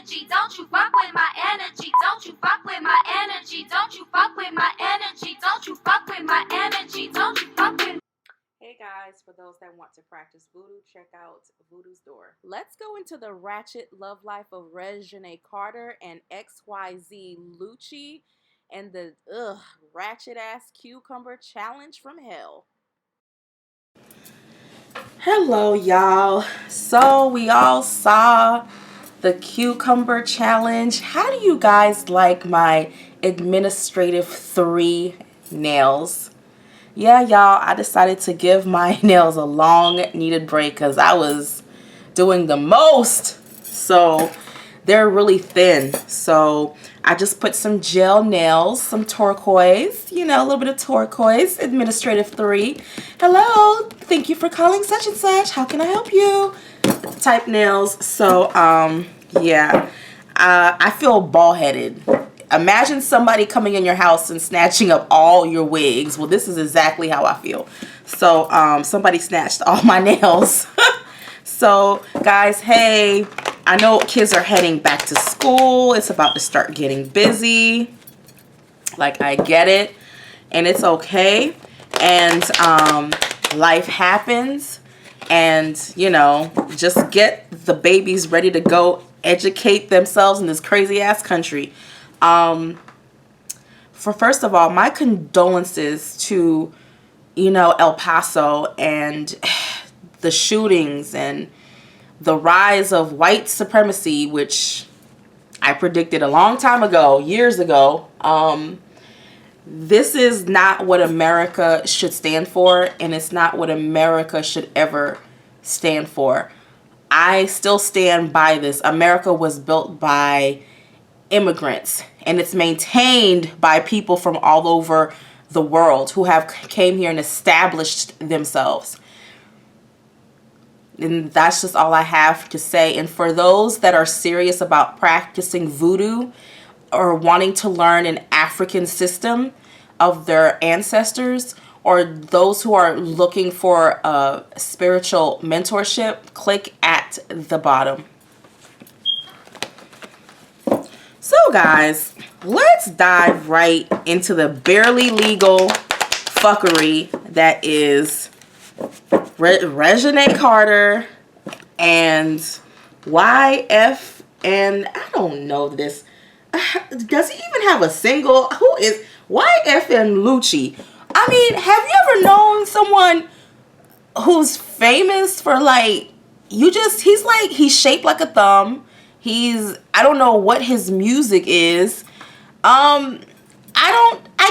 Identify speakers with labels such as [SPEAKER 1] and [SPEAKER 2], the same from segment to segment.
[SPEAKER 1] energy. Don't you fuck with my energy. Don't you fuck with my energy. Don't you fuck with my energy. Don't you fuck with my energy. Don't you fuck with.
[SPEAKER 2] Hey guys, for those that want to practice voodoo, check out Voodoo's Door. Let's go into the ratchet love life of Reginae Carter and YFN Lucci and the ratchet ass cucumber challenge from hell. Hello y'all. So we all saw the cucumber challenge. How do you guys like my administrative 3 nails? Yeah, y'all, I decided to give my nails a long needed break because I was doing the most. So they're really thin. So I just put some gel nails, some turquoise, you know, a little bit of turquoise, administrative 3. Hello, thank you for calling such and such. How can I help you? Type nails. So, yeah, I feel bald-headed. Imagine somebody coming in your house and snatching up all your wigs. Well, this is exactly how I feel. So, somebody snatched all my nails. So, guys, hey, I know kids are heading back to school. It's about to start getting busy. Like, I get it. And it's okay. And life happens. And, you know, just get the babies ready to go educate themselves in this crazy-ass country. First of all, my condolences to, you know, El Paso and the shootings and the rise of white supremacy, which I predicted a long time ago, years ago. This is not what America should stand for, and it's not what America should ever stand for. I still stand by this. America was built by immigrants, and it's maintained by people from all over the world who have came here and established themselves. And that's just all I have to say. And for those that are serious about practicing voodoo or wanting to learn an African system of their ancestors, or those who are looking for a spiritual mentorship, click at the bottom. So guys, let's dive right into the barely legal fuckery that is Reginae Carter and YFN. I don't know this. Does he even have a single? Who is YFN Lucci? I mean, have you ever known someone who's famous for, like, he's shaped like a thumb. I don't know what his music is. I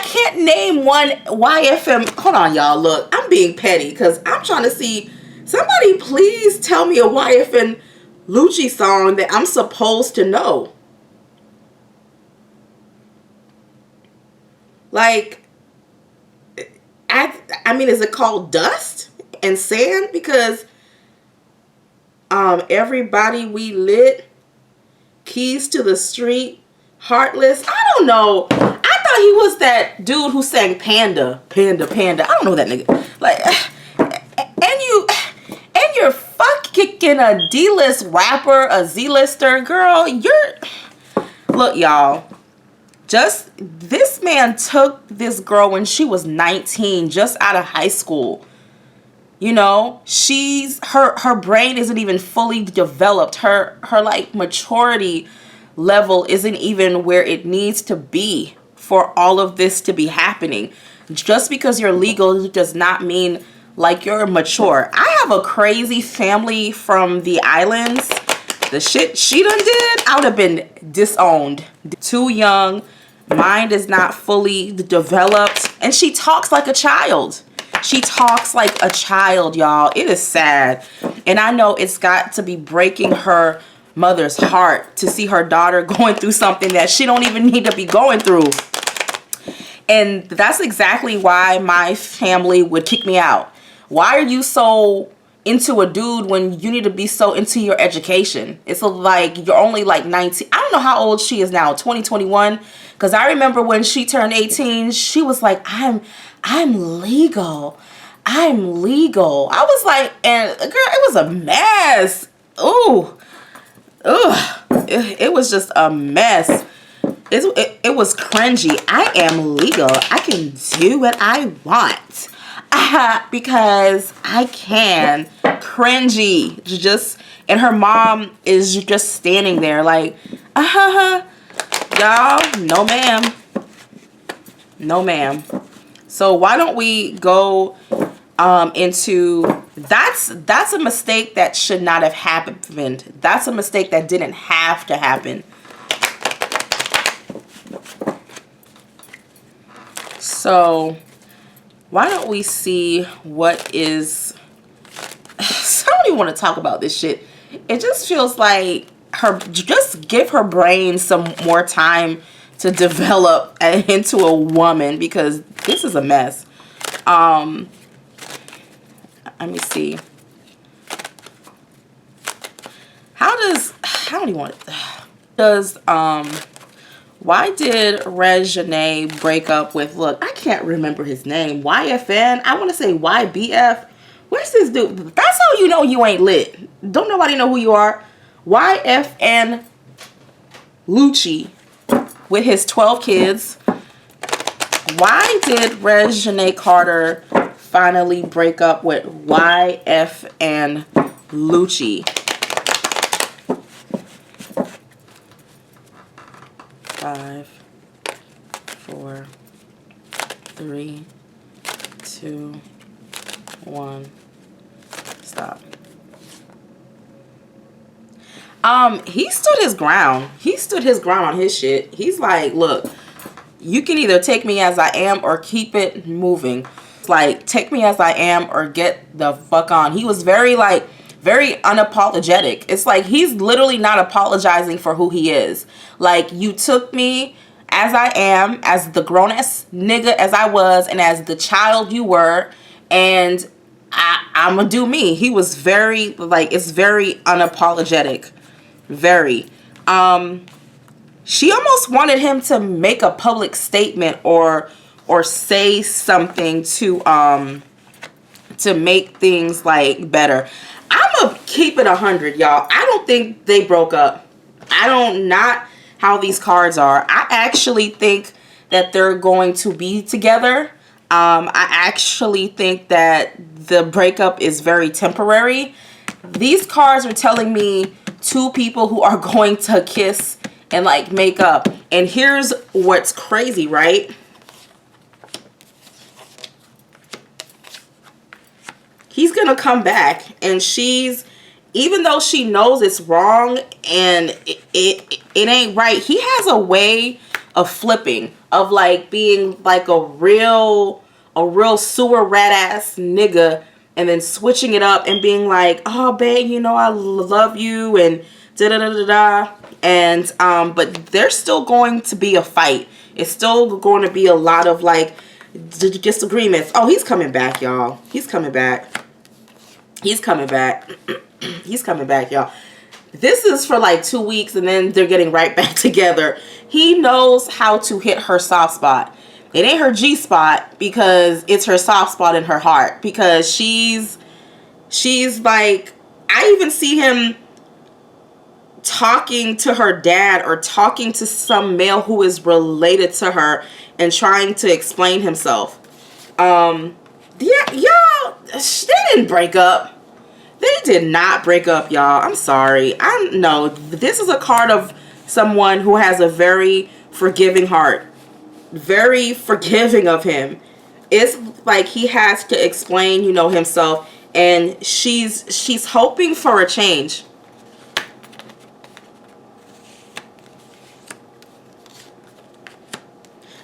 [SPEAKER 2] can't name one YFM. Hold on, y'all. Look, I'm being petty because I'm trying to see. Somebody please tell me a YFN Lucci song that I'm supposed to know. Like, I mean, is it called Dust and Sand? Because Everybody We Lit, Keys to the Street, Heartless. I don't know. I thought he was that dude who sang Panda. Panda. I don't know that nigga. Like, and you're fuck kicking a D-list rapper, a Z-lister. Girl, look, y'all. Just, this man took this girl when she was 19, just out of high school. You know, her brain isn't even fully developed. Her like maturity level isn't even where it needs to be for all of this to be happening. Just because you're legal does not mean like you're mature. I have a crazy family from the islands. The shit she done did, I would have been disowned. Too young, mind is not fully developed, and she talks like a child. She talks like a child, y'all. It is sad. And I know it's got to be breaking her mother's heart to see her daughter going through something that she don't even need to be going through. And that's exactly why my family would kick me out. Why are you so into a dude when you need to be so into your education? It's like you're only like 19. I don't know how old she is now, 2021. Because I remember when she turned 18, she was like, I'm legal. I'm legal. I was like, and girl, it was a mess. Ooh. Ugh. it was just a mess. It was cringy. I am legal. I can do what I want. Because I can. Cringy. Just, and her mom is just standing there like, y'all, no ma'am. No ma'am. So why don't we go into, that's a mistake that should not have happened. That's a mistake that didn't have to happen. So why don't we see what is, I don't even want to talk about this shit. It just feels like just give her brain some more time to develop into a woman, because this is a mess. Let me see. Why did Reginae break up with, look, I can't remember his name, YFN? I want to say YBF. Where's this dude? That's how you know you ain't lit. Don't nobody know who you are. YFN Lucci with his 12 kids. Why did Reginae Carter finally break up with YFN Lucci? 5, 4, 3, 2, 1. Stop. He stood his ground. He stood his ground on his shit. He's like, look, you can either take me as I am or keep it moving. It's like, take me as I am or get the fuck on. He was very unapologetic. It's like he's literally not apologizing for who he is. Like, you took me as I am, as the grown-ass nigga as I was, and as the child you were, and I'm gonna do me. He was very, like, it's very unapologetic. Very. She almost wanted him to make a public statement or say something to make things like better. I'm gonna keep it 100, y'all. I don't think they broke up. Not how these cards are. I actually think that they're going to be together. I actually think that the breakup is very temporary. These cards are telling me two people who are going to kiss and like make up. And here's what's crazy, right? He's gonna come back, and even though she knows it's wrong and it ain't right, he has a way of flipping, of like being like a real sewer rat ass nigga, and then switching it up and being like, oh babe, you know I love you, and da da da da da. And but there's still going to be a fight. It's still going to be a lot of like disagreements. Oh, he's coming back, y'all. He's coming back. He's coming back. He's coming back, y'all. This is for like 2 weeks, and then they're getting right back together. He knows how to hit her soft spot. It ain't her G spot, because it's her soft spot in her heart. Because she's like, I even see him talking to her dad or talking to some male who is related to her and trying to explain himself. Yeah, y'all, they didn't break up. They did not break up, y'all. I'm sorry. No, this is a card of someone who has a very forgiving heart. Very forgiving of him. It's like he has to explain, you know, himself, and she's hoping for a change.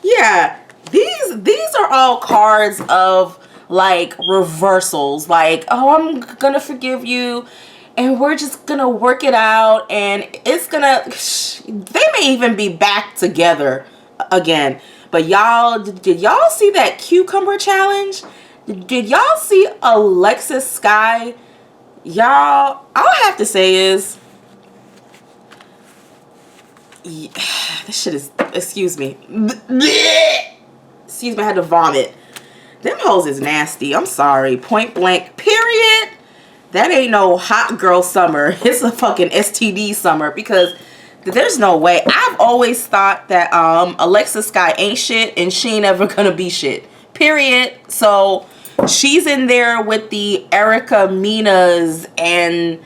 [SPEAKER 2] Yeah, these are all cards of like reversals, like, oh, I'm gonna forgive you and we're just gonna work it out, and it's gonna, they may even be back together again. But y'all, did y'all see that cucumber challenge? Did y'all see Alexis Sky? Y'all, all I have to say is, yeah, this shit is, excuse me, excuse me, I had to vomit. Them hoes is nasty. I'm sorry. Point blank, period. That ain't no hot girl summer. It's a fucking STD summer, because There's no way. I've always thought that Alexis Sky ain't shit and she ain't ever gonna be shit. Period. So she's in there with the Erica Minas and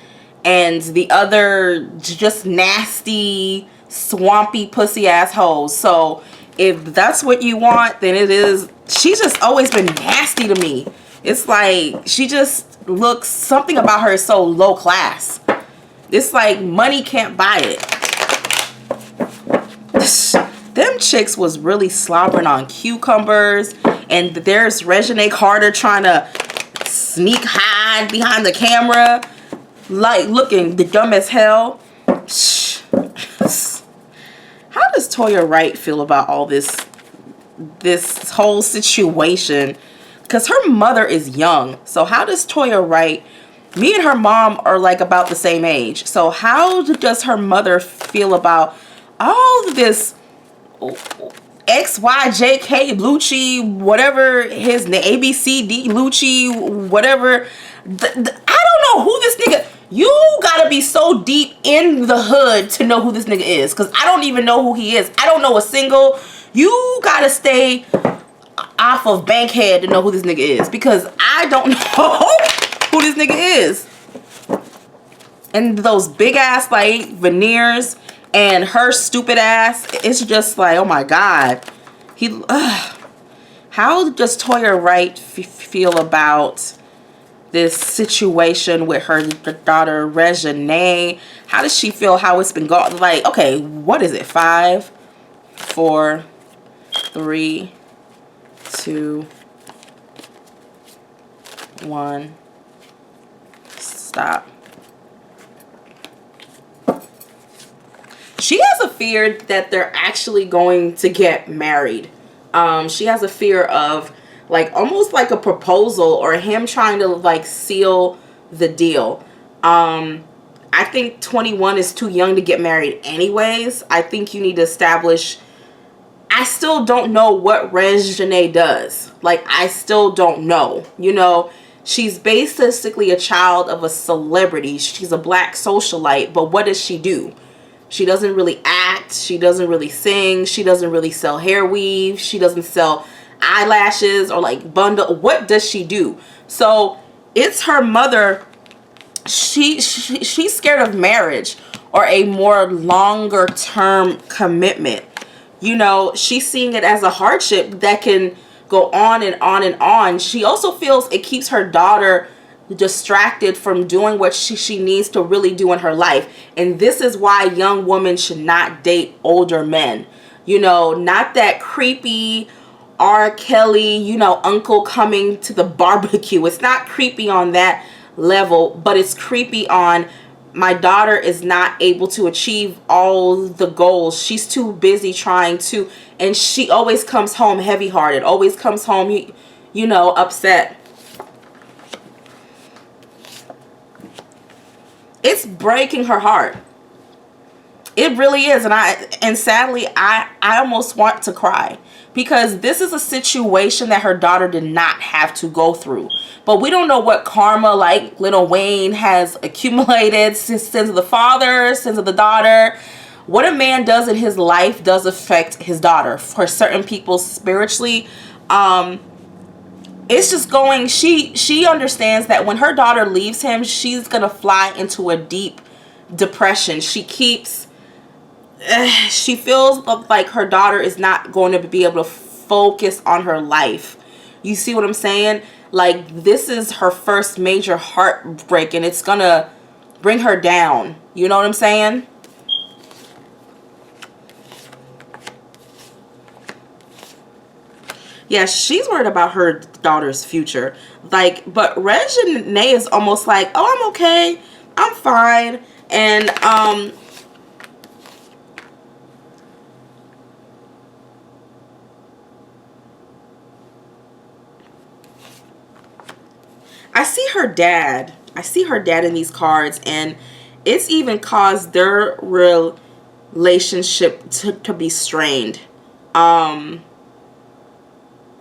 [SPEAKER 2] the other just nasty, swampy pussy assholes. So if that's what you want, then it is. She's just always been nasty to me. It's like she just looks, something about her is so low class. It's like money can't buy it. Them chicks was really slobbering on cucumbers, and there's Reginae Carter trying to sneak hide behind the camera, like looking the dumb as hell. How does Toya Wright feel about all this whole situation? Because her mother is young, so how does Toya Wright, me and her mom are like about the same age, so how does her mother feel about all this XYJK Lucci, whatever his name, ABCD Lucci, whatever. I don't know who this nigga. You gotta be so deep in the hood to know who this nigga is, because I don't even know who he is. I don't know a single. You gotta stay off of Bankhead to know who this nigga is, because I don't know who this nigga is. And those big ass like veneers and her stupid ass, it's just like, oh my god. How does Toya Wright feel about this situation with her daughter Reginae? How does she feel how it's been going? Like, okay, what is it? 5, 4, 3, 2, 1. Stop. She has a fear that they're actually going to get married. She has a fear of like almost like a proposal or him trying to like seal the deal. I think 21 is too young to get married anyways. I think you need to establish. I still don't know what Reginae does. Like, I still don't know. You know, she's basically a child of a celebrity. She's a black socialite, but what does she do? She doesn't really act. She doesn't really sing. She doesn't really sell hair weave. She doesn't sell eyelashes or like bundle. What does she do? So it's her mother. She's scared of marriage or a more longer term commitment. You know, she's seeing it as a hardship that can go on and on and on. She also feels it keeps her daughter distracted from doing what she needs to really do in her life. And this is why young women should not date older men. You know, not that creepy R. Kelly, you know, uncle coming to the barbecue. It's not creepy on that level, but it's creepy on my daughter is not able to achieve all the goals. She's too busy trying to, and she always comes home heavy hearted, always comes home, you know, upset. It's breaking her heart. It really is. And sadly, I almost want to cry, because this is a situation that her daughter did not have to go through. But we don't know what karma like Lil Wayne has accumulated, sins of the father, sins of the daughter. What a man does in his life does affect his daughter. For certain people spiritually, it's just going, she understands that when her daughter leaves him, she's gonna fly into a deep depression. She feels like her daughter is not going to be able to focus on her life. You see what I'm saying? Like, this is her first major heartbreak, and it's gonna bring her down. You know what I'm saying? Yeah, she's worried about her daughter's future. Like, but Reginae is almost like, oh, I'm okay. I'm fine. And, I see her dad. I see her dad in these cards, and it's even caused their relationship to be strained.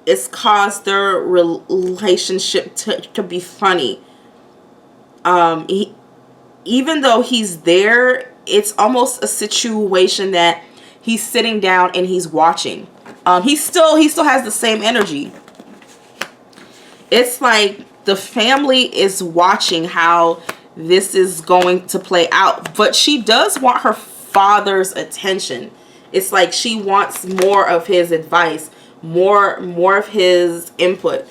[SPEAKER 2] It's caused their relationship to be funny. Even though he's there it's almost a situation that he's sitting down and he's watching. He still has the same energy. It's like the family is watching how this is going to play out, but she does want her father's attention. It's like she wants more of his advice, more of his input.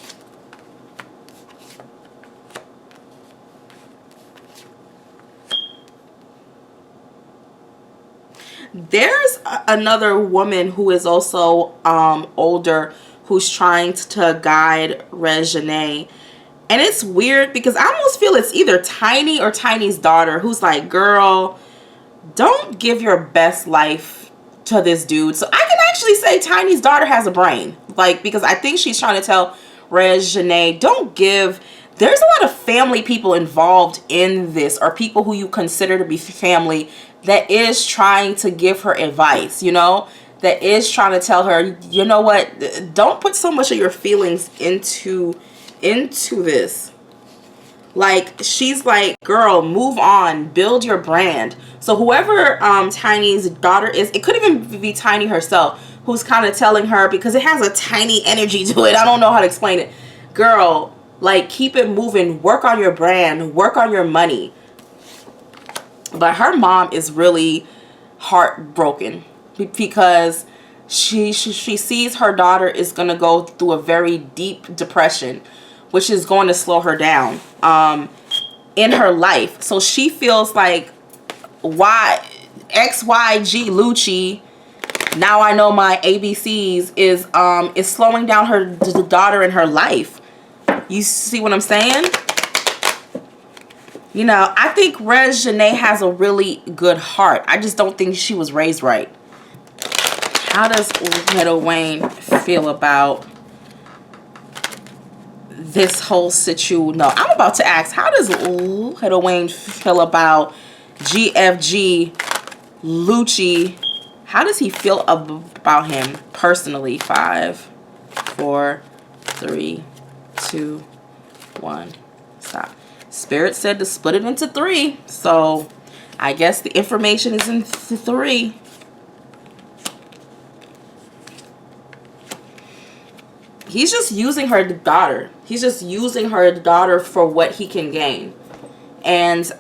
[SPEAKER 2] There's another woman who is also older, who's trying to guide Reginae. And it's weird because I almost feel it's either Tiny or Tiny's daughter who's like, girl, don't give your best life to this dude. So I can actually say Tiny's daughter has a brain. Like, because I think she's trying to tell Reginae, don't give... There's a lot of family people involved in this, or people who you consider to be family, that is trying to give her advice, you know? That is trying to tell her, you know what? Don't put so much of your feelings into this. Like, she's like, girl, move on, build your brand. So whoever Tiny's daughter is, it could even be Tiny herself, who's kind of telling her, because it has a tiny energy to it. I don't know how to explain it. Girl, like, keep it moving, work on your brand, work on your money. But her mom is really heartbroken because she sees her daughter is going to go through a very deep depression, which is going to slow her down in her life. So she feels like, XYG Lucci, now I know my ABCs, is slowing down her daughter in her life. You see what I'm saying? You know, I think Reginae has a really good heart. I just don't think she was raised right. How does Lil Wayne feel about this whole situation? No, I'm about to ask, how does Lil Wayne feel about GFG Lucci? How does he feel about him personally? 5, 4, 3, 2, 1. Stop. Spirit said to split it into 3. So I guess the information is in 3. He's just using her daughter. He's just using her daughter for what he can gain. And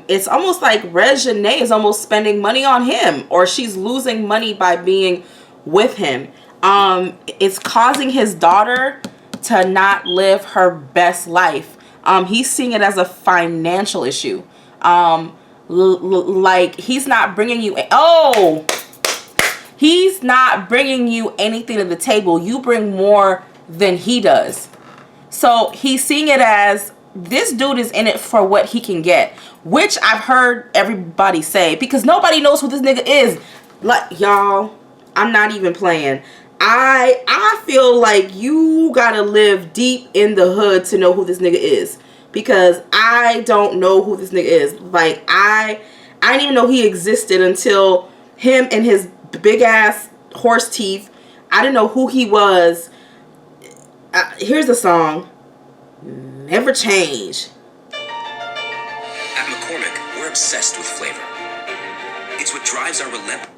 [SPEAKER 2] it's almost like Reginae is almost spending money on him, or she's losing money by being with him. It's causing his daughter to not live her best life. He's seeing it as a financial issue. Like, he's not bringing you... He's not bringing you anything to the table. You bring more than he does. So he's seeing it as, this dude is in it for what he can get, which I've heard everybody say, because nobody knows who this nigga is. Like, y'all, I'm not even playing. I feel like you gotta live deep in the hood to know who this nigga is, because I don't know who this nigga is. Like, I didn't even know he existed until him and his big ass horse teeth. I didn't know who he was. Here's the song, Never Change.
[SPEAKER 3] At McCormick, we're obsessed with flavor. It's what drives our relentless.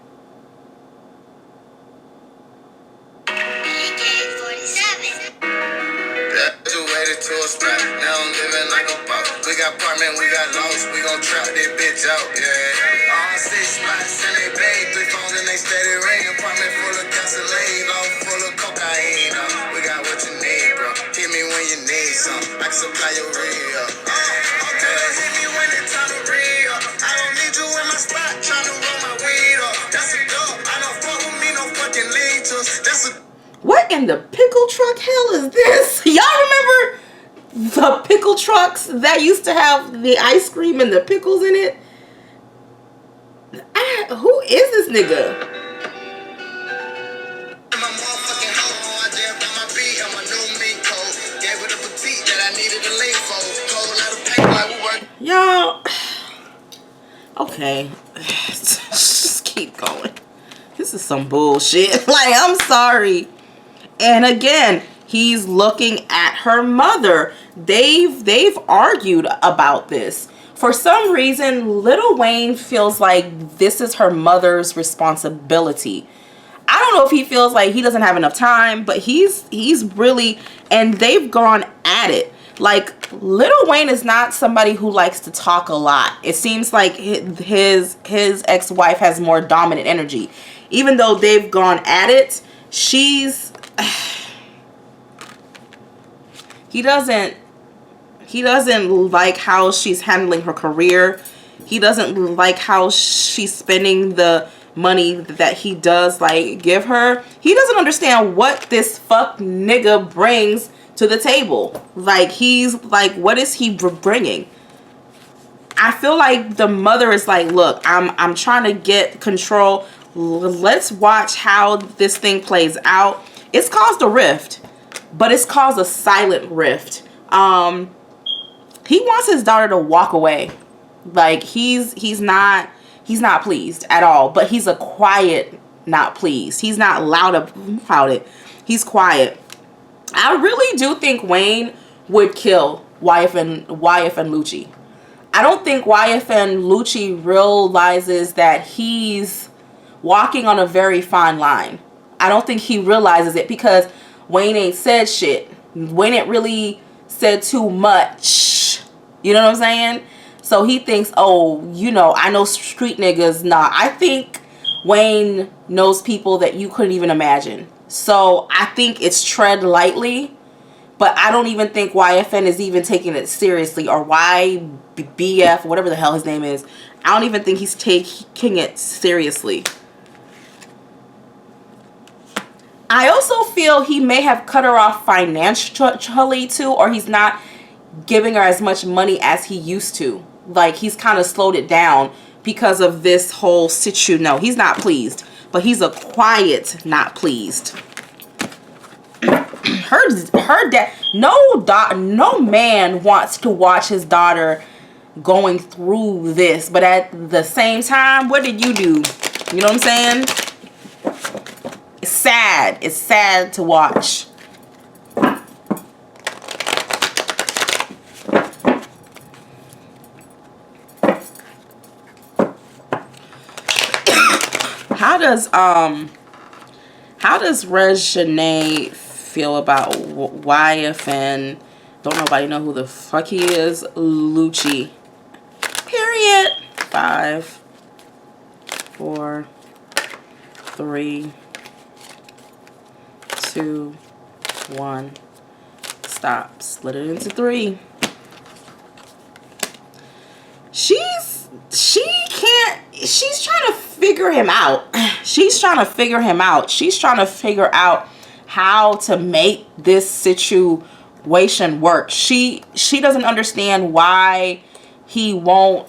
[SPEAKER 4] To a spot, now I'm living like a boss. We got apartment, we got lost, we gon' trap this bitch out, yeah. All 6 spots in they bag, 3 phones and they steady ring. Apartment full of gasoline, loft full of cocaine. We got what you need, bro. Hit me when you need some. I can supply your real. Okay, hit me when it's time to real. I don't need you in my spot, tryna roll my weed up. That's a dog. I don't fuck with me, no fucking lead to. That's a.
[SPEAKER 2] What in the pickle truck hell is this? Y'all remember the pickle trucks that used to have the ice cream and the pickles in it? Who is this nigga?
[SPEAKER 4] My motherfucking hoe, I jammed on my beat on my new mink code. Gave her the petite that I needed to lay for. Whole lot of paper like we work.
[SPEAKER 2] Y'all, okay, just keep going. This is some bullshit. Like, I'm sorry. And again, he's looking at her mother. They've argued about this, For some reason, Lil Wayne feels like this is her mother's responsibility. I don't know if he feels like he doesn't have enough time, but he's really, and they've gone at it. Like, Lil Wayne is not somebody who likes to talk a lot. It seems like his ex-wife has more dominant energy. Even though they've gone at it, she's he doesn't like how she's handling her career. He doesn't like how she's spending the money that he does like give her. He doesn't understand what this fuck nigga brings to the table. Like, he's like, what is he bringing? I feel like the mother is like, look, I'm trying to get control. Let's watch how this thing plays out. It's caused a rift, but it's caused a silent rift. He wants his daughter to walk away. Like, he's not pleased at all, but he's a quiet not pleased. He's not loud about it. He's quiet. I really do think Wayne would kill YFN Lucci. I don't think YFN Lucci realizes that he's walking on a very fine line. I don't think he realizes it, because Wayne ain't said shit. Wayne ain't really said too much. You know what I'm saying? So he thinks, oh, you know, I know street niggas. Nah, I think Wayne knows people that you couldn't even imagine. So I think it's tread lightly, but I don't even think YFN is even taking it seriously, or YBF, whatever the hell his name is. I don't even think he's taking it seriously. I also feel he may have cut her off financially too, or he's not giving her as much money as he used to. Like, he's kind of slowed it down because of this whole situation. No, he's not pleased, but he's a quiet not pleased. her dad, no man wants to watch his daughter going through this, but at the same time, what did you do? You know what I'm saying? It's sad. It's sad to watch. How does Reginae feel about YFN? Don't nobody know who the fuck he is. Lucci. Period. 5, 4, 3, 2, 1. Stop. Split it into 3. She's trying to figure him out. She's trying to figure him out. She's trying to figure out how to make this situation work. She doesn't understand why he won't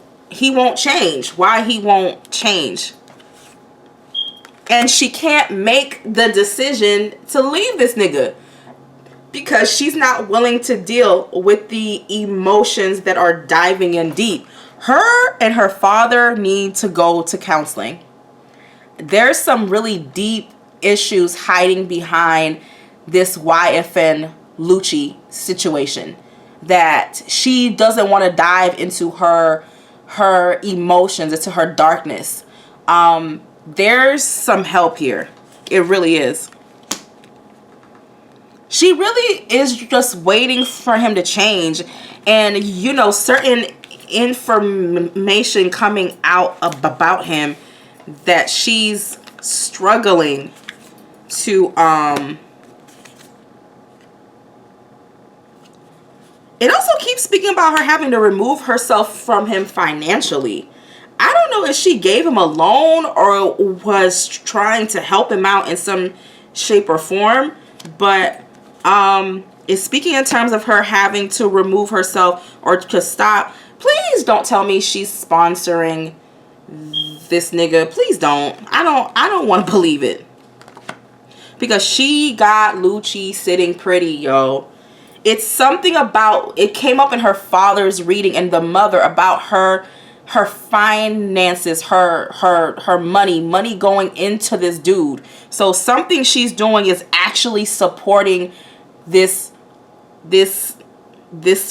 [SPEAKER 2] change. Why he won't change. And she can't make the decision to leave this nigga, because she's not willing to deal with the emotions that are diving in deep. Her and her father need to go to counseling. There's some really deep issues hiding behind this YFN Lucci situation that she doesn't want to dive into her emotions, into her darkness. There's some help here. It really is. She really is just waiting for him to change. And, you know, certain information coming out about him that she's struggling to it also keeps speaking about her having to remove herself from him financially. I don't know if she gave him a loan or was trying to help him out in some shape or form, but it's speaking in terms of her having to remove herself or to stop. Please don't tell me she's sponsoring this nigga. Please don't. I don't want to believe it. Because she got Lucci sitting pretty, yo. It's something about, it came up in her father's reading and the mother about her finances, her money going into this dude. So something she's doing is actually supporting this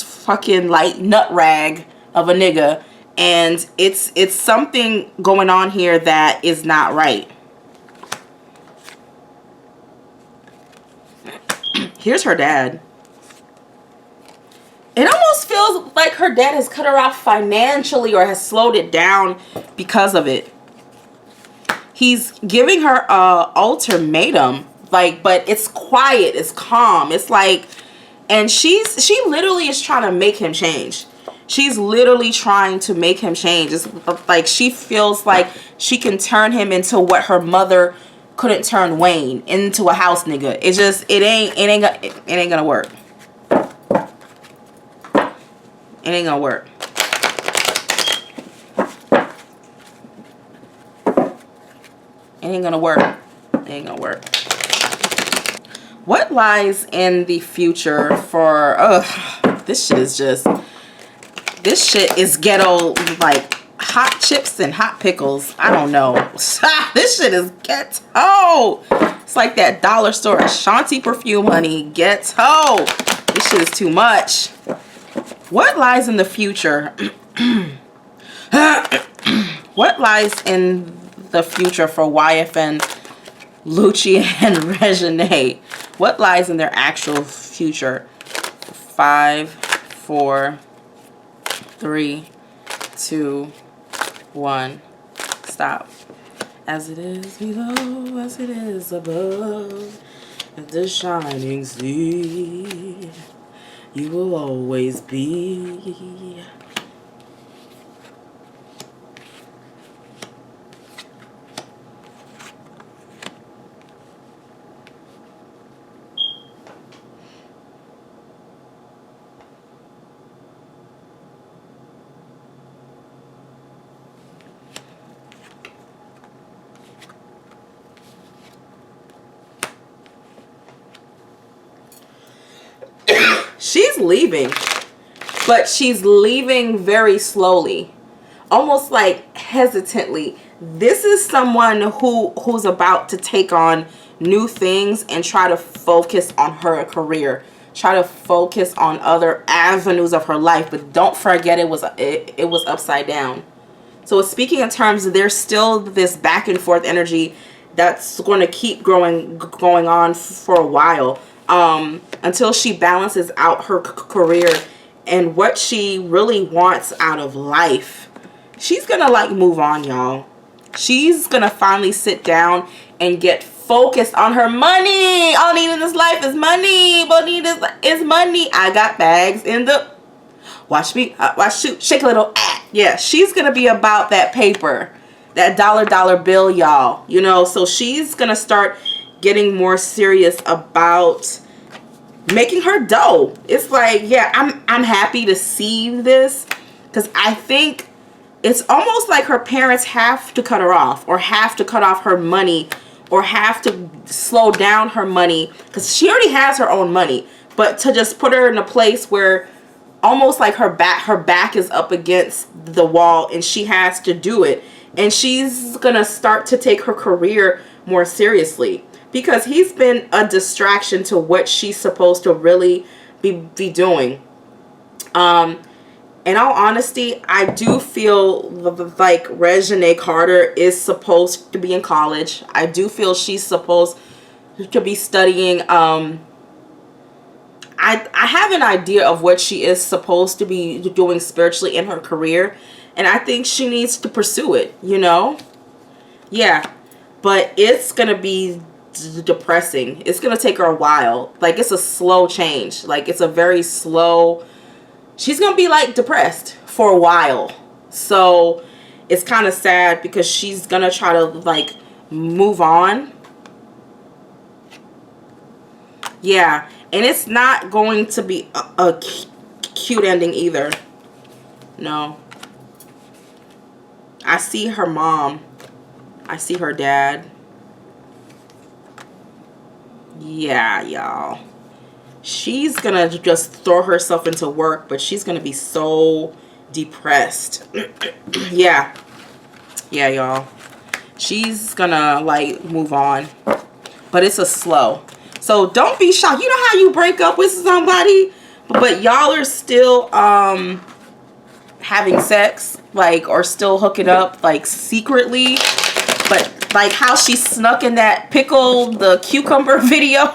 [SPEAKER 2] fucking like nut rag of a nigga And it's something going on here that is not right. Here's her dad. It almost feels like her dad has cut her off financially or has slowed it down because of it. He's giving her a ultimatum, like, but it's quiet, it's calm, it's like, and she literally is trying to make him change. She's literally trying to make him change. It's like she feels like she can turn him into what her mother couldn't turn Wayne, into a house nigga. It's just it ain't gonna work. It ain't gonna work. It ain't gonna work. It ain't gonna work. What lies in the future for... this shit is just... This shit is ghetto, like, hot chips and hot pickles. I don't know. This shit is ghetto. It's like that dollar store Ashanti perfume, honey. Ghetto. This shit is too much. What lies in the future? What lies in the future for YFN Lucci and Reginae? What lies in their actual future? 5, 4, 3, 2, 1. Stop. As it is below, as it is above, at the shining sea, you will always be. She's leaving, but she's leaving very slowly, almost like hesitantly. This is someone who's about to take on new things and try to focus on her career, try to focus on other avenues of her life. But don't forget, it was upside down. So it's speaking in terms of there's still this back and forth energy that's going to keep going on for a while. Until she balances out her career and what she really wants out of life. She's gonna like move on, y'all. She's gonna finally sit down and get focused on her money. All I need in this life is money. All I need is money. I got bags in the... Watch me. Shoot. Shake a little. Yeah, she's gonna be about that paper. That dollar bill, y'all. You know, so she's gonna start getting more serious about making her dough. It's like, yeah, I'm happy to see this, because I think it's almost like her parents have to cut her off, or have to cut off her money, or have to slow down her money, because she already has her own money, but to just put her in a place where almost like her back is up against the wall and she has to do it, and she's gonna start to take her career more seriously, because he's been a distraction to what she's supposed to really be doing. In all honesty, I do feel like Reginae Carter is supposed to be in college. I do feel she's supposed to be studying. I have an idea of what she is supposed to be doing spiritually in her career, and I think she needs to pursue it, you know? Yeah, but it's gonna be depressing. It's gonna take her a while. Like, it's a slow change. Like, it's a very slow... She's gonna be like depressed for a while. So it's kind of sad, because she's gonna try to like move on. Yeah, and it's not going to be a cute ending either. No. I see her mom. I see her dad. Yeah, y'all. She's gonna just throw herself into work, but she's gonna be so depressed. Yeah, y'all. She's gonna like move on, but it's a slow. So don't be shocked. You know how you break up with somebody, but y'all are still having sex. like, or still hooking up, like, secretly. But, like, how she snuck in that pickle, the cucumber video.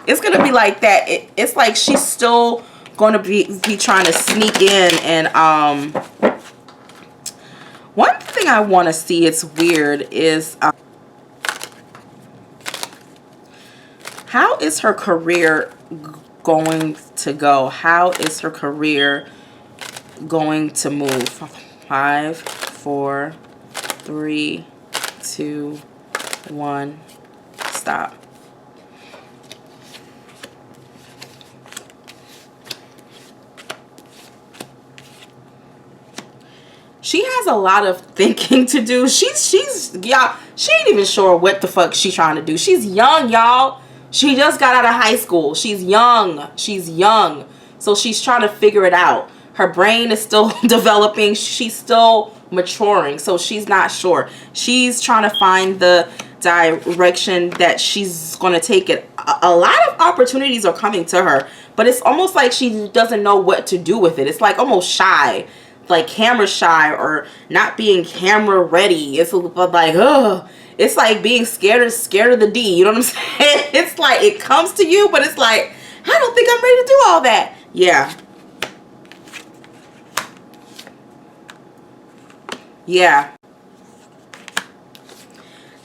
[SPEAKER 2] It's going to be like that. It's like she's still going to be trying to sneak in. And, one thing I want to see, it's weird, is, how is her career going to go? How is her career going to move? 5, 4, 3, 2, 1, stop. She has a lot of thinking to do. Y'all, she ain't even sure what the fuck she's trying to do. She's young, y'all. She just got out of high school. She's young. She's young. So she's trying to figure it out. Her brain is still developing. She's still maturing. So she's not sure. She's trying to find the direction that she's going to take it. A lot of opportunities are coming to her, but it's almost like she doesn't know what to do with it. It's like almost shy, like camera shy, or not being camera ready. It's like, ugh. It's like being scared of the D. You know what I'm saying? It's like it comes to you, but it's like, I don't think I'm ready to do all that. Yeah. Yeah.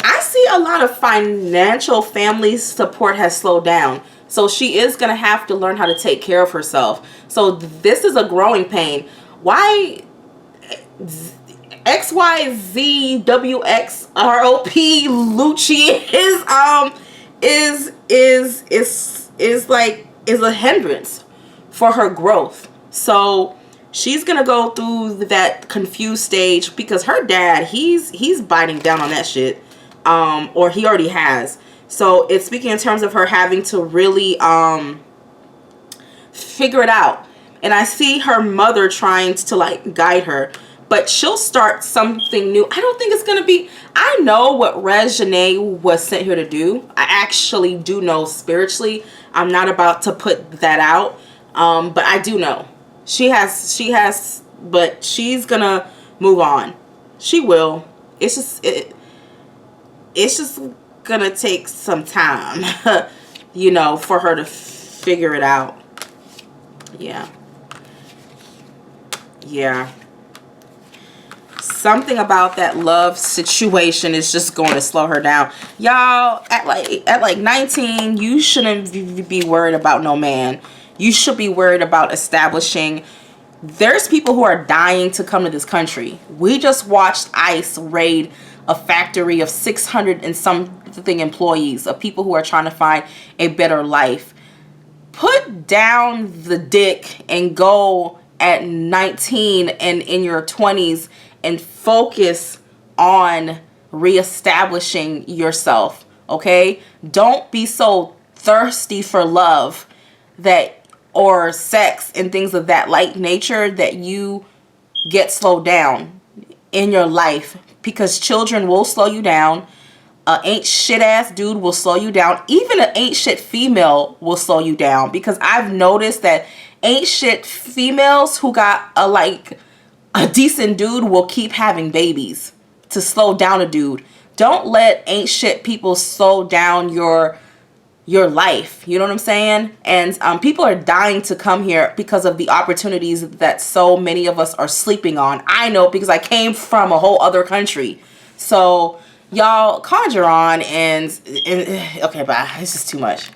[SPEAKER 2] I see a lot of financial family support has slowed down. So she is going to have to learn how to take care of herself. So this is a growing pain. Why XYZWXROP Lucci is a hindrance for her growth. So she's gonna go through that confused stage because her dad, he's biting down on that shit, or he already has. So it's speaking in terms of her having to really figure it out. And I see her mother trying to like guide her, but she'll start something new. I don't think it's gonna be, I know what Reginae was sent here to do. I actually do know spiritually. I'm not about to put that out, but I do know she has, but she's gonna move on. She will. It's just gonna take some time, you know, for her to figure it out. Yeah. Yeah. Something about that love situation is just going to slow her down. Y'all, at like 19, you shouldn't be worried about no man. You should be worried about establishing. There's people who are dying to come to this country. We just watched ICE raid a factory of 600 and something employees, of people who are trying to find a better life. Put down the dick and go at 19 and in your 20s and focus on reestablishing yourself, okay? Don't be so thirsty for love that, or sex and things of that like nature, that you get slowed down in your life, because children will slow you down. Ain't shit ass dude will slow you down. Even an ain't shit female will slow you down, because I've noticed that ain't shit females who got a decent dude will keep having babies to slow down a dude. Don't let ain't shit people slow down your life. You know what I'm saying? And people are dying to come here because of the opportunities that so many of us are sleeping on. I know, because I came from a whole other country. So y'all conjure on and okay, bye. This is too much.